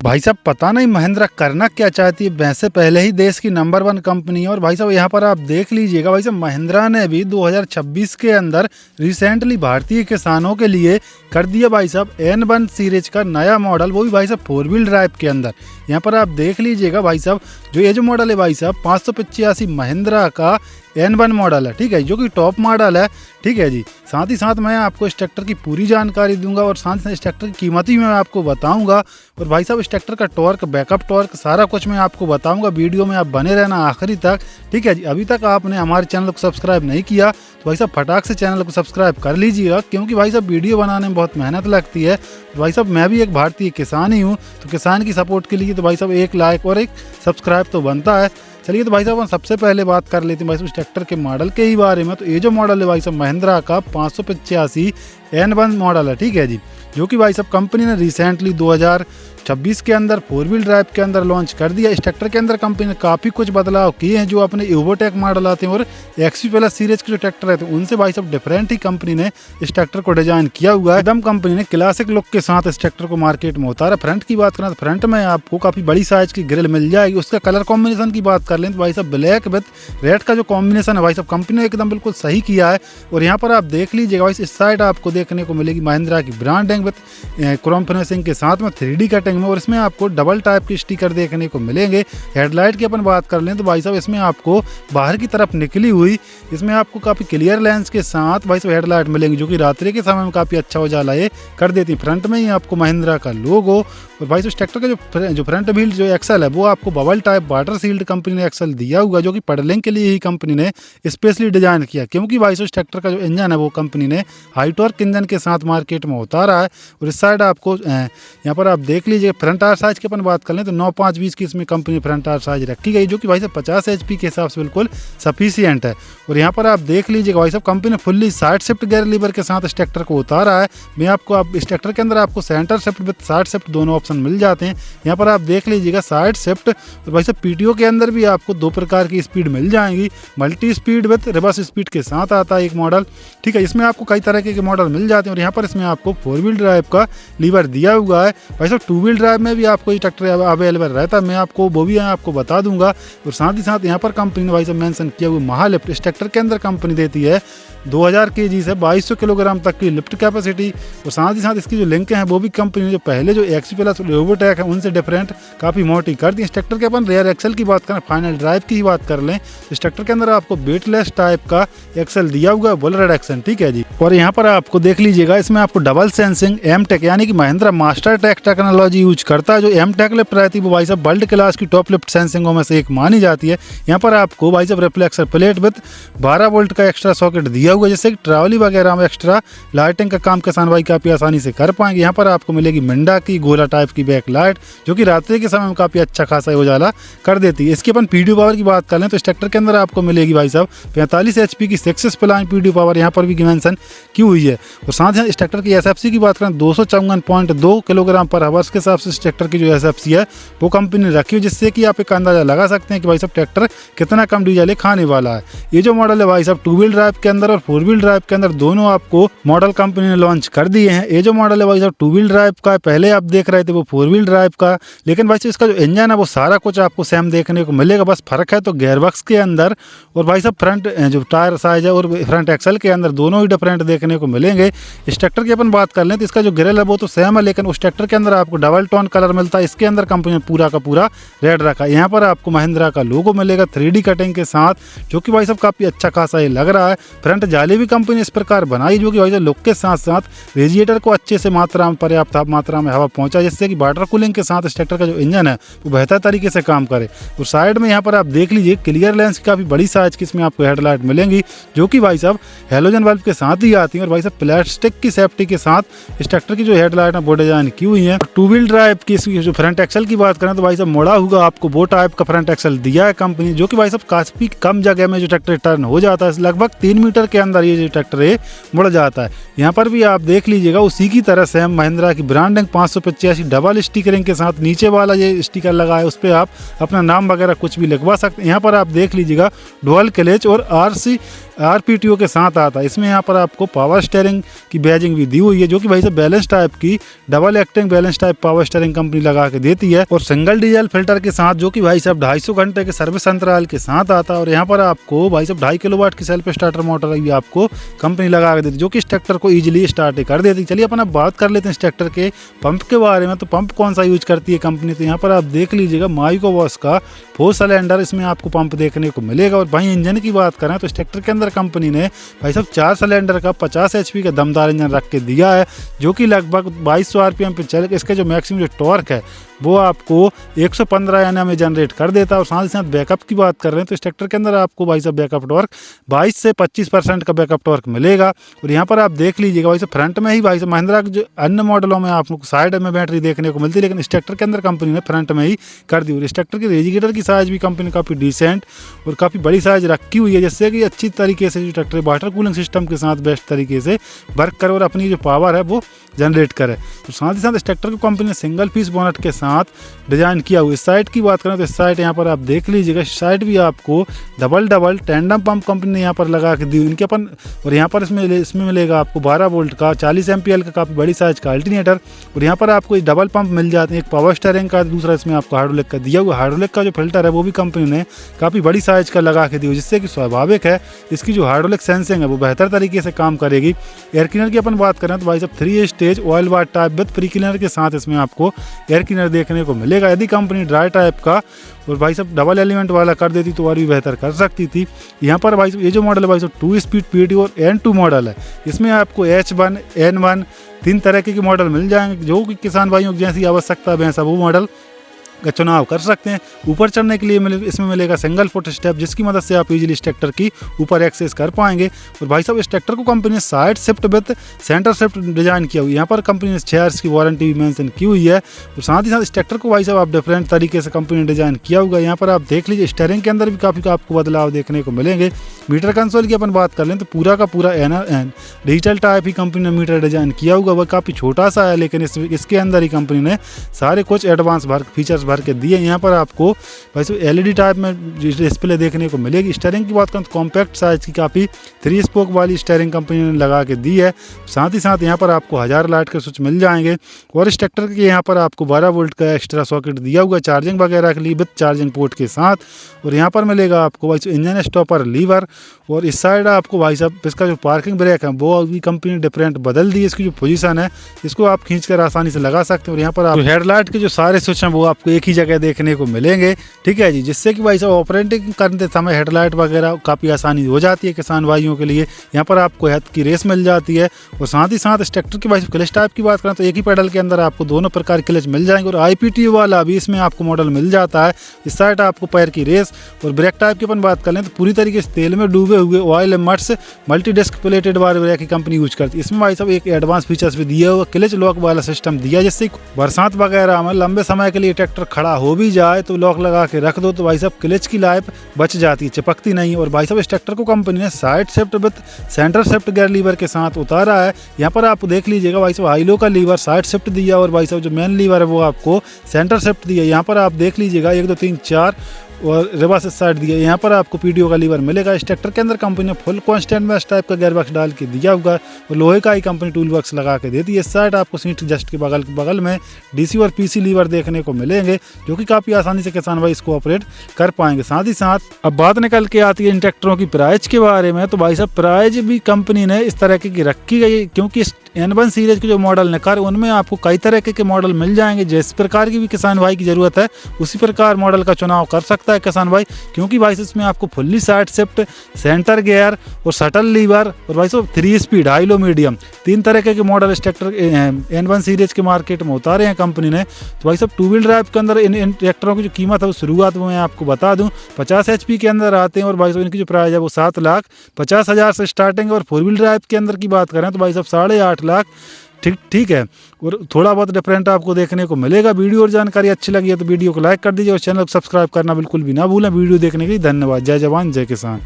भाई साहब पता नहीं महिंद्रा करना क्या चाहती है। वैसे पहले ही देश की नंबर 1 कंपनी है और भाई साहब यहाँ पर आप देख लीजिएगा। भाई साहब महिंद्रा ने भी 2026 के अंदर रिसेंटली भारतीय किसानों के लिए कर दिया भाई साहब N1 सीरीज का नया मॉडल, वो भी भाई साहब 4 व्हील ड्राइव के अंदर। यहाँ पर आप देख लीजिएगा भाई साहब, जो ये जो मॉडल है भाई साहब 585 महिंद्रा का N1 मॉडल है, ठीक है, जो कि टॉप मॉडल है, ठीक है जी। साथ ही साथ मैं आपको इस ट्रैक्टर की पूरी जानकारी दूंगा और साथ ही इस ट्रैक्टर की कीमत भी मैं आपको बताऊंगा। और भाई साहब इस ट्रैक्टर का टॉर्क, बैकअप टॉर्क, सारा कुछ मैं आपको बताऊंगा। वीडियो में आप बने रहना आखिरी तक, ठीक है जी। अभी तक आपने हमारे चैनल को सब्सक्राइब नहीं किया तो भाई साहब फटाक से चैनल को सब्सक्राइब कर लीजिएगा, क्योंकि भाई साहब वीडियो बनाने में बहुत मेहनत लगती है। तो भाई साहब मैं भी एक भारतीय किसान ही हूँ, तो किसान की सपोर्ट के लिए तो भाई साहब एक लाइक और एक सब्सक्राइब तो बनता है। चलिए तो भाई साहब हम सबसे पहले बात कर लेते हैं भाई साहब इस ट्रैक्टर के मॉडल के ही बारे में। तो ये जो मॉडल है भाई साहब महिंद्रा का 585 N1 मॉडल है, ठीक है जी, जो कि भाई साहब कंपनी ने रिसेंटली 2026 के अंदर 4 व्हील ड्राइव के अंदर लॉन्च कर दिया। इस ट्रैक्टर के अंदर कंपनी ने काफ़ी कुछ बदलाव किए हैं। जो अपने इवोटेक मॉडल आते हैं और XP प्लस सीरीज के जो ट्रैक्टर रहते हैं उनसे भाई साहब डिफरेंट ही कंपनी ने इस ट्रैक्टर को डिजाइन किया हुआ है। एकदम कंपनी ने क्लासिक लुक के साथ इस ट्रैक्टर को मार्केट में उतारा। फ्रंट की बात करें तो फ्रंट में आपको काफ़ी बड़ी साइज की ग्रिल मिल जाएगी। उसका कलर कॉम्बिनेशन की बात कर लें तो भाई साहब ब्लैक विथ रेड का जो कॉम्बिनेशन है भाई साहब कंपनी ने एकदम बिल्कुल सही किया है। और यहाँ पर आप देख लीजिएगा भाई इस साइड आपको देखने को मिलेगी महिंद्रा की ब्रांडिंग विथ क्रोम फिनिशिंग के साथ में 3D कटिंग में, और इसमें आपको डबल टाइप के स्टिकर देखने को मिलेंगे। हेडलाइट की अपन बात कर लें तो भाई साहब इसमें आपको बाहर की तरफ निकली हुई, इसमें आपको काफ़ी क्लियर लेंस के साथ भाई साहब हेडलाइट मिलेंगी, जो कि रात्रि के समय में काफ़ी अच्छा उजाला ये कर देती है। फ्रंट में ही आपको महिंद्रा का लोगो, और भाई साहब इस ट्रैक्टर का जो फ्रंट व्हील जो एक्सल है वो आपको bubble type water sealed company ने एक्सल दिया हुआ, जो कि पेडलिंग के लिए ही कंपनी ने स्पेशली डिजाइन किया, क्योंकि भाई साहब इस ट्रैक्टर का जो इंजन है वो कंपनी ने हाई टॉर्क इंजन के साथ मार्केट में उतारा है। और इस साइड आपको यहाँ पर आप देख लीजिए फ्रंट टायर साइज की अपन बात कर लें तो 9.5-20 की इसमें कंपनी फ्रंट टायर साइज रखी गई, जो कि भाई साहब 50 HP के हिसाब से बिल्कुल सफिशियंट है। और यहाँ पर आप देख लीजिएगा भाई साहब कंपनी ने fully side shift gear lever के साथ इस ट्रैक्टर को उतारा है। मैं आपको इस ट्रैक्टर के अंदर आपको centre shift with side shift दोनों ऑप्शन मिल जाते हैं। यहाँ पर आप देख लीजिएगा साइड शिफ्ट, और भाई साहब PTO के अंदर भी आपको 2 प्रकार की स्पीड मिल जाएंगी। Multi speed with reverse speed के साथ आता है एक मॉडल, ठीक है। इसमें आपको कई तरह के मॉडल मिल जाते हैं। और यहाँ पर इसमें आपको 4 व्हील ड्राइव का लीवर दिया हुआ है। भाई साहब 2 व्हील ड्राइव में भी आपको ये ट्रैक्टर अवेलेबल रहता है, मैं आपको वो भी आपको बता दूंगा। और साथ ही साथ यहाँ पर कंपनी ने भाई साहब मेंशन किया हुआ महालिफ्ट इस ट्रैक्टर के अंदर कंपनी देती है 2000 kg से 2200 किलोग्राम तक की लिफ्ट कैपेसिटी। और साथ ही साथ इसकी जो लिंक हैं वो भी कंपनी ने जो पहले जो XP प्लस इवोटेक है उनसे डिफरेंट काफ़ी मोटी कर दी। इस ट्रैक्टर के अपन रेयर एक्सल की बात करें, फाइनल ड्राइव की ही बात कर लें, इस ट्रैक्टर के अंदर आपको वेटलेस टाइप का एक्सल दिया हुआ है, बुल रिडक्शन, ठीक है जी। और यहाँ पर आपको देख लीजिएगा इसमें आपको डबल सेंसिंग M-Tech यानी कि Mahindra master tech technology use करता है। जो M-Tech लिफ्ट रहती है वो भाई साहब वर्ल्ड क्लास की टॉप लिफ्ट सेंसिंगों में से एक मानी जाती है। यहाँ पर आपको भाई साहब रिफ्लेक्टर प्लेट विद 12 वोल्ट का एक्स्ट्रा सॉकेट दिया हुआ है, जिससे कि ट्रैवली वगैरह में एक्स्ट्रा लाइटिंग का काम किसान भाई काफ़ी आसानी से कर पाएंगे। यहाँ पर आपको मिलेगी मिंडा की गोला टाइप की बैक लाइट, जो कि रात्रि के समय में काफ़ी अच्छा खासा उजाला कर देती है। इसकी अपन PTO पावर की बात कर लें तो इस ट्रैक्टर के अंदर आपको मिलेगी भाई साहब 45 HP की 6 प्लान PTO पावर, यहाँ पर भी मेंशन की हुई है। और साथ ही इस ट्रैक्टर की SFC की बात करें 254.2 किलोग्राम पर आवर्स के हिसाब से इस ट्रैक्टर की जो SFC है वो कंपनी ने रखी है, जिससे कि आप एक अंदाजा लगा सकते हैं कि भाई साहब ट्रैक्टर कितना कम डीजल खाने वाला है। ये जो मॉडल है भाई साहब 2 व्हील ड्राइव के अंदर और 4 व्हील ड्राइव के अंदर दोनों आपको मॉडल कंपनी ने लॉन्च कर दिए हैं। ये जो मॉडल है भाई साहब 2 व्हील ड्राइव का, पहले आप देख रहे थे वो 4 व्हील ड्राइव का, लेकिन भाई साहब इसका जो इंजन है वो सारा कुछ आपको सेम देखने को मिलेगा, बस फर्क है तो गियरबॉक्स के अंदर। और भाई साहब फ्रंट जो टायर साइज है और फ्रंट एक्सल के अंदर दोनों ही डिफरेंट देखने को मिलेंगे। इस ट्रैक्टर की अपन बात कर लें तो इसका जो ग्रिल है वो तो सेम है, लेकिन उस ट्रैक्टर के अंदर आपको डबल टोन कलर मिलता है। इसके अंदर कंपनी ने पूरा का पूरा रेड रखा है। यहाँ पर आपको महिंद्रा का लोगो मिलेगा 3D कटिंग के साथ, जो कि भाई साहब काफ़ी अच्छा खासा ये लग रहा है। फ्रंट जाली भी कंपनी ने इस प्रकार बनाई, जो कि भाई साहब लुक के साथ साथ रेडिएटर को अच्छे से पर्याप्त मात्रा में हवा पहुंचा, जिससे कि वाटर कूलिंग के साथ इस ट्रैक्टर का जो इंजन है वो बेहतर तरीके से काम करे। और साइड में यहाँ पर आप देख लीजिए क्लियर लेंस की काफ़ी बड़ी साइज की इसमें आपको हेडलाइट मिलेंगी, जो कि भाई साहब हेलोजन बल्ब के साथ ही आती है। और भाई साहब प्लास्टिक की सेफ्टी के साथ इस ट्रैक्टर की जो हेडलाइट है वो डिजाइन की हुई है। 2 व्हील ड्राइव की जो फ्रंट एक्सल की बात करें तो भाई साहब मुड़ा हुआ आपको वो टाइप का फ्रंट एक्सल दिया है कंपनी, जो कि भाई साहब काफी कम जगह में जो ट्रैक्टर टर्न हो जाता है, लगभग 3 मीटर के अंदर ये जो ट्रैक्टर है मुड़ जाता है। यहाँ पर भी आप देख लीजिएगा उसी की तरह से महिंद्रा की ब्रांडिंग 585 डबल स्टिकरिंग के साथ नीचे वाला ये स्टिकर लगा है, उस पर आप अपना नाम वगैरह कुछ भी लिखवा सकते हैं। यहाँ पर आप देख लीजिएगा डुअल क्लच और RPTO के साथ आता है। इसमें यहाँ पर आपको पावर स्टीयरिंग की बैजिंग भी दी हुई है, जो कि भाई साहब बैलेंस टाइप की double acting balance type power steering company लगा के देती है, और सिंगल डीजल फिल्टर के साथ, जो कि भाई साहब 250 घंटे के सर्विस अंतराल के साथ आता है। और यहाँ पर आपको भाई साहब 2.5 किलोवाट की सेल्फ स्टार्टर मोटर भी आपको कंपनी लगा के देती है, जो कि इस ट्रैक्टर को ईजिली स्टार्ट कर देती है। चलिए अपन अब बात कर लेते हैं इस ट्रैक्टर के पंप के बारे में। तो पंप कौन सा यूज करती है कंपनी, तो यहाँ पर आप देख लीजिएगा माइको वॉश का 4 सिलेंडर इसमें आपको पंप देखने को मिलेगा। और भाई इंजन की बात करें तो इस ट्रैक्टर के अंदर कंपनी ने भाई साहब 4 सिलेंडर का 50 HP का दमदार इंजन रख के दिया है, जो कि लगभग 2200 RPM पे चल। इसके जो मैक्सिमम जो टॉर्क है वो आपको 115 Nm में जनरेट कर देता है। और साथ ही साथ बैकअप की बात कर रहे हैं तो इस ट्रैक्टर के अंदर आपको भाई साहब बैकअप टॉर्क 22 से 25% का बैकअप टॉर्क मिलेगा। और यहाँ पर आप देख लीजिएगा भाई साहब फ्रंट में ही भाई साहब महिंद्रा के जो अन्य मॉडलों में आपको साइड में बैटरी देखने को मिलती है, लेकिन इस ट्रैक्टर के अंदर कंपनी ने फ्रंट में ही कर दी। और इस ट्रैक्टर की रेजिगेटर की साइज भी कंपनी काफ़ी डिसेंट और काफ़ी बड़ी साइज रखी हुई है, जिससे कि अच्छी तरीके से जो ट्रैक्टर वाटर कूलिंग सिस्टम के साथ बेस्ट तरीके से वर्क करे और अपनी जो पावर है वो जनरेट करे। तो साथ ही साथ इस ट्रैक्टर को कंपनी ने सिंगल पीस बोनट के साथ डिजाइन किया हुआ। इस साइड की बात करें तो इस साइड यहाँ पर आप देख लीजिएगा, इस साइड भी आपको डबल टेंडम पंप कंपनी ने यहाँ पर लगा के दी इनके अपन। और यहाँ पर इसमें मिलेगा आपको 12 वोल्ट का 40 एम्पियर का काफ़ी बड़ी साइज का अल्टरनेटर। और यहाँ पर आपको डबल पंप मिल जाते हैं, एक पावर स्टीयरिंग का, दूसरा इसमें आपको हाइड्रोलिक का दिया हुआ। हाइड्रोलिक का जो फिल्टर है वो भी कंपनी ने काफ़ी बड़ी साइज का लगा के दी, जिससे कि स्वाभाविक है इसकी जो हाइड्रोलिक सेंसिंग है वो बेहतर तरीके से काम करेगी। एयर क्लीनर की अपन बात करें तो भाई साहब 3 stage oil what type with pre cleaner के साथ इसमें आपको एयर क्लीनर देखने को मिलेगा। यदि कंपनी ड्राई टाइप का और भाई साहब डबल एलिमेंट वाला कर देती तो और भी बेहतर कर सकती थी। यहाँ पर भाई साहब ये जो मॉडल है भाई साहब 2 स्पीड PD और N2 मॉडल है, इसमें आपको H1 N1 3 तरह के मॉडल मिल जाएंगे, जो कि किसान भाइयों की जैसी आवश्यकता है सब वो मॉडल का चुनाव कर सकते हैं। ऊपर चढ़ने के लिए इसमें मिलेगा सिंगल फुट स्टेप, जिसकी मदद से आप इजीली इस ट्रैक्टर की ऊपर एक्सेस कर पाएंगे। और भाई साहब इस ट्रैक्टर को कंपनी ने side shift with centre shift design किया हुआ है। यहाँ पर कंपनी ने 6 इयर्स की वारंटी भी मेंशन की हुई है। और साथ ही साथ इस ट्रैक्टर को भाई साहब आप डिफरेंट तरीके से कंपनी ने डिजाइन किया हुआ है। यहाँ पर आप देख लीजिए स्टीयरिंग के अंदर भी काफ़ी आपको बदलाव देखने को मिलेंगे। मीटर कंसोल की अपन बात कर लें तो पूरा का पूरा डिजिटल टाइप ही कंपनी ने मीटर डिजाइन किया हुआ। वह काफ़ी छोटा सा है, लेकिन इसके अंदर ही कंपनी ने सारे कुछ एडवांस फीचर्स भर के दिए। यहाँ पर आपको वैसे LED टाइप में डिस्प्ले देखने को मिलेगी। स्टीयरिंग की बात करें तो कॉम्पैक्ट साइज की काफ़ी 3 स्पोक वाली स्टीयरिंग कंपनी ने लगा के दी है। साथ ही साथ यहाँ पर आपको 1000 लाइट के स्विच मिल जाएंगे। और इस ट्रैक्टर के यहाँ पर आपको 12 वोल्ट का एक्स्ट्रा सॉकेट दिया हुआ चार्जिंग वगैरह के लिए विद चार्जिंग पोर्ट के साथ। और यहाँ पर मिलेगा आपको भाई इंजन स्टॉपर लीवर। और इस साइड आपको भाई साहब इसका जो पार्किंग ब्रेक है वो अभी कंपनी ने डिफरेंट बदल दी। इसकी जो पोजीशन है इसको आप खींचकर आसानी से लगा सकते हैं। और यहाँ पर आप हेडलाइट के जो सारे स्विच हैं वो आपको एक ही जगह देखने को मिलेंगे, ठीक है जी, जिससे कि भाई साहब ऑपरेटिंग करते समय हेडलाइट वगैरह काफ़ी आसानी हो जाती है किसान भाइयों के लिए। यहाँ पर आपको हेल्थ की रेस मिल जाती है। और साथ ही साथ इस ट्रैक्टर की भाई साहब क्लच टाइप की बात करें तो एक ही पेडल के अंदर आपको दोनों प्रकार क्लच मिल जाएंगे। और IPTO वाला भी इसमें आपको मॉडल मिल जाता है। इस साइड आपको पैर की रेस। और ब्रेक टाइप की अपन बात कर लें तो पूरी तरीके से तेल में डूबे हुए ऑयल मट्स multi disc plated bar brake की कंपनी यूज करती है। इसमें भाई साहब एक एडवांस फीचर्स भी दिया हुआ क्लच लॉक वाला सिस्टम दिया, जिससे बरसात वगैरह में लंबे समय के लिए ट्रैक्टर खड़ा हो भी जाए तो लॉक लगा के रख दो तो भाई साहब क्लच की लाइफ बच जाती है, चिपकती नहीं। और भाई साहब इस ट्रैक्टर को कंपनी ने side shift with centre shift gear lever के साथ उतारा है। यहाँ पर आप देख लीजिएगा भाई साहब हाईलो का लीवर साइड शिफ्ट दिया और भाई साहब जो मेन लीवर है वो आपको सेंटर शिफ्ट दिया। यहाँ पर आप देख लीजिएगा 1 2 3 4 और रिवर्स साइड दिया। यहाँ पर आपको PTO का लीवर मिलेगा। इस ट्रैक्टर के अंदर कंपनी ने फुल कॉन्स्टेंट मैश टाइप का गियर बॉक्स डाल के दिया हुआ और लोहे का ही कंपनी टूल बॉक्स लगा के देती है। इस साइड आपको सीट जस्ट के बगल में DC और PC लीवर देखने को मिलेंगे, जो कि काफ़ी आसानी से किसान भाई इसको ऑपरेट कर पाएंगे। साथ ही साथ अब बात निकल के आती है इन ट्रैक्टरों की प्राइस के बारे में। तो भाई साहब प्राइस भी कंपनी ने इस तरह की रखी गई, क्योंकि N1 सीरीज के जो मॉडल निकाल उनमें आपको कई तरह के मॉडल मिल जाएंगे। जिस प्रकार की भी किसान भाई की ज़रूरत है उसी प्रकार मॉडल का चुनाव कर सकता है किसान भाई, क्योंकि भाई इसमें आपको fully side shift, centre gear और शटल लीवर और भाई साहब 3 स्पीड, हाई लो, मीडियम 3 तरह के मॉडल इस ट्रैक्टर N1 सीरीज के मार्केट में उतारे हैं कंपनी ने। तो भाई साहब 2 व्हील ड्राइव के अंदर इन ट्रैक्टरों की जो कीमत है वो शुरुआत में मैं आपको बता दूं 50 HP के अंदर आते हैं। और भाई साहब इनकी जो प्राइस है वो 7,50,000 से स्टार्टिंग है। और 4 व्हील ड्राइव के अंदर की बात करें तो भाई साहब 8.5 लाख ठीक है। और थोड़ा बहुत डिफरेंट आपको देखने को मिलेगा। वीडियो और जानकारी अच्छी लगी है तो वीडियो को लाइक कर दीजिए और चैनल को सब्सक्राइब करना बिल्कुल भी ना भूलें। वीडियो देखने के लिए धन्यवाद। जय जवान जय किसान।